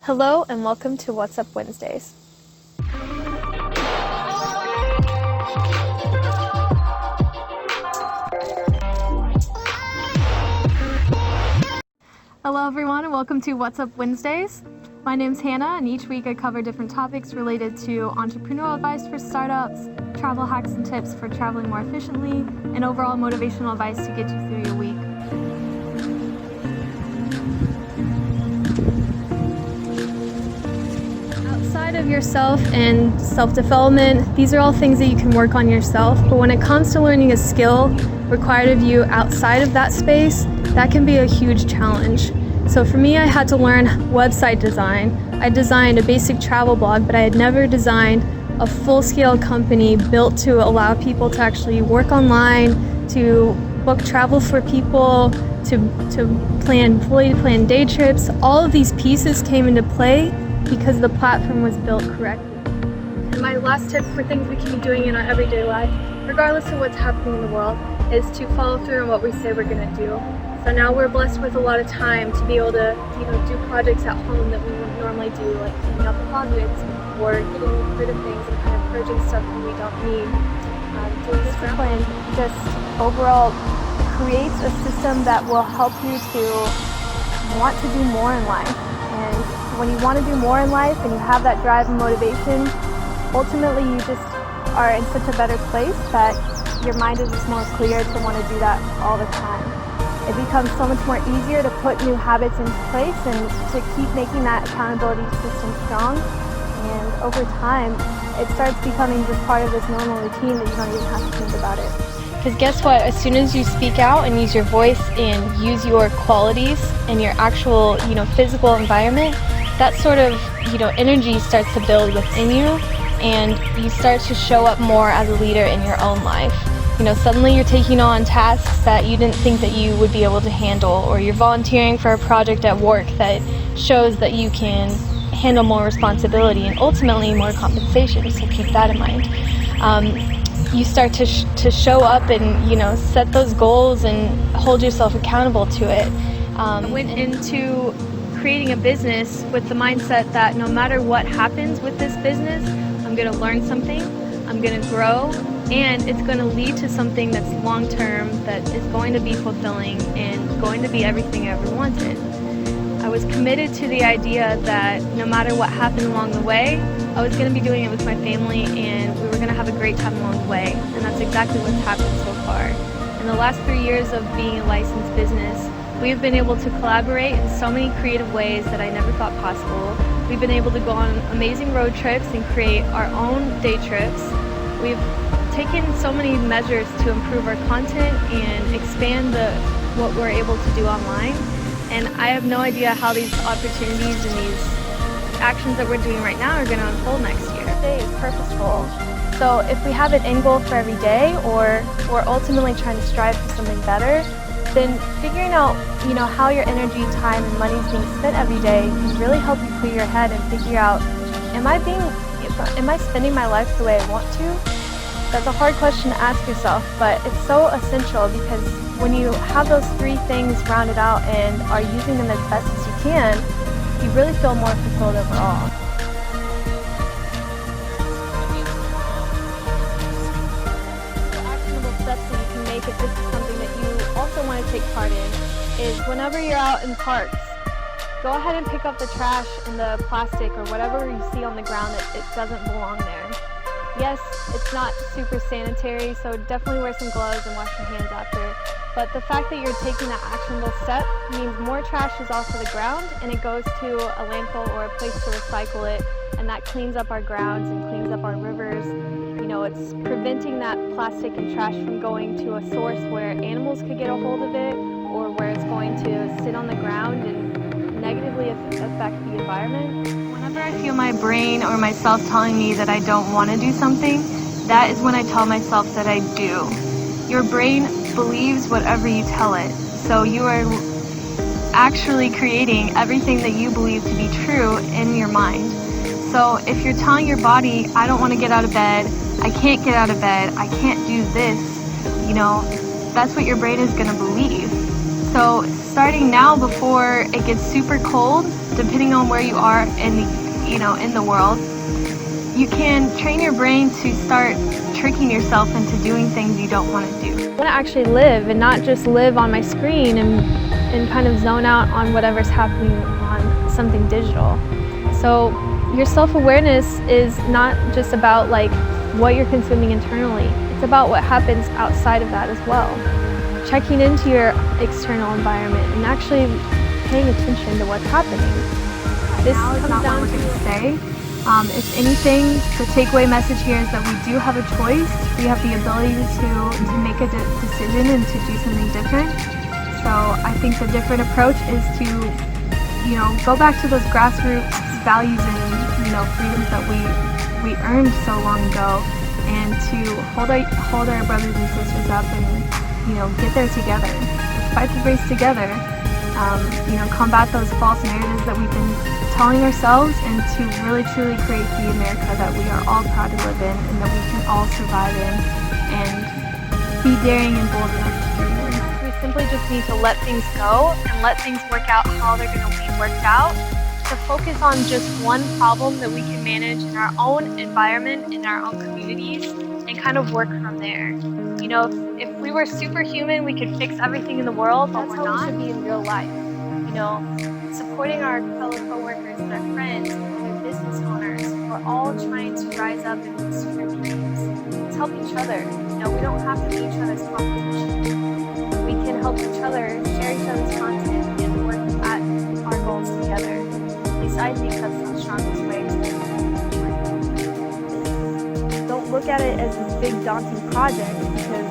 Hello and welcome to What's Up Wednesdays. Hello everyone and welcome to What's Up Wednesdays. My name's Hannah and each week I cover different topics related to entrepreneurial advice for startups, travel hacks and tips for traveling more efficiently, and overall motivational advice to get you through your week. Outside of yourself and self-development, these are all things that you can work on yourself, but when it comes to learning a skill required of you outside of that space, that can be a huge challenge. So for me, I had to learn website design. I designed a basic travel blog, but I had never designed a full-scale company built to allow people to actually work online, to book travel for people, to fully plan day trips. All of these pieces came into play because the platform was built correctly. And my last tip for things we can be doing in our everyday life, regardless of what's happening in the world, is to follow through on what we say we're going to do. So now we're blessed with a lot of time to be able to, do projects at home that we wouldn't normally do, like cleaning up closets or getting rid of things and kind of purging stuff that we don't need. Doing discipline just overall creates a system that will help you to want to do more in life. And when you want to do more in life and you have that drive and motivation, ultimately you just are in such a better place that your mind is just more clear to want to do that all the time. It becomes so much more easier to put new habits into place and to keep making that accountability system strong. And over time, it starts becoming just part of this normal routine that you don't even have to think about it. Because guess what? As soon as you speak out and use your voice and use your qualities and your actual, physical environment, that sort of, energy starts to build within you, and you start to show up more as a leader in your own life. Suddenly you're taking on tasks that you didn't think that you would be able to handle, or you're volunteering for a project at work that shows that you can handle more responsibility and ultimately more compensation, so keep that in mind. You start to show up and, set those goals and hold yourself accountable to it. I went into creating a business with the mindset that no matter what happens with this business, I'm going to learn something, I'm going to grow, and it's going to lead to something that's long-term, that is going to be fulfilling and going to be everything I ever wanted. I was committed to the idea that no matter what happened along the way, I was going to be doing it with my family and we were going to have a great time along the way. And that's exactly what's happened so far. In the last 3 years of being a licensed business, we've been able to collaborate in so many creative ways that I never thought possible. We've been able to go on amazing road trips and create our own day trips. We've taken so many measures to improve our content and expand what we're able to do online. And I have no idea how these opportunities and these actions that we're doing right now are going to unfold next year. Every day is purposeful. So if we have an end goal for every day, or we're ultimately trying to strive for something better, then figuring out, how your energy, time, and money is being spent every day can really help you clear your head and figure out, am I spending my life the way I want to? That's a hard question to ask yourself, but it's so essential because when you have those 3 things rounded out and are using them as best as you can, you really feel more fulfilled overall. The actionable steps that you can make if this is something that you also want to take part in is whenever you're out in parks, go ahead and pick up the trash and the plastic or whatever you see on the ground that it doesn't belong there. Yes, it's not super sanitary, so definitely wear some gloves and wash your hands after. But the fact that you're taking that actionable step means more trash is off of the ground and it goes to a landfill or a place to recycle it, and that cleans up our grounds and cleans up our rivers. It's preventing that plastic and trash from going to a source where animals could get a hold of it, or where it's going to sit on the ground and negatively affect the environment. Whenever I feel my brain or myself telling me that I don't want to do something, that is when I tell myself that I do. Your brain believes whatever you tell it, so you are actually creating everything that you believe to be true in your mind. So if you're telling your body, I don't want to get out of bed, I can't get out of bed, I can't do this, that's what your brain is going to believe. So starting now before it gets super cold, depending on where you are in the world, you can train your brain to start tricking yourself into doing things you don't want to do. I want to actually live and not just live on my screen and kind of zone out on whatever's happening on something digital. So your self-awareness is not just about like what you're consuming internally. It's about what happens outside of that as well. Checking into your external environment and actually paying attention to what's happening. This comes down to say. If anything, the takeaway message here is that we do have a choice. We have the ability to make a decision and to do something different. So I think the different approach is to, go back to those grassroots values and, freedoms that we earned so long ago, and to hold our brothers and sisters up and, get there together. Let's fight the race together. Combat those false narratives that we've been telling ourselves, and to really truly create the America that we are all proud to live in and that we can all survive in and be daring and bold enough to dream in. We simply just need to let things go and let things work out how they're going to be worked out, to focus on just one problem that we can manage in our own environment, in our own communities, and kind of work from there. If we were superhuman, we could fix everything in the world, but we're not. That's how we should be in real life. Supporting our fellow coworkers and our friends and their business owners. We're all trying to rise up and pursue our dreams. Let's help each other. We don't have to be each other's competition. We can help each other, share each other's content, and work at our goals together. At least I think that's the strongest way to don't look at it as this big daunting project, because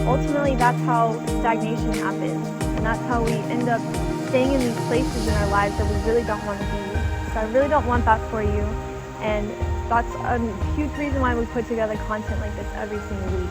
ultimately that's how stagnation happens, and that's how we end up staying in these places in our lives that we really don't want to be. So I really don't want that for you, and that's a huge reason why we put together content like this every single week.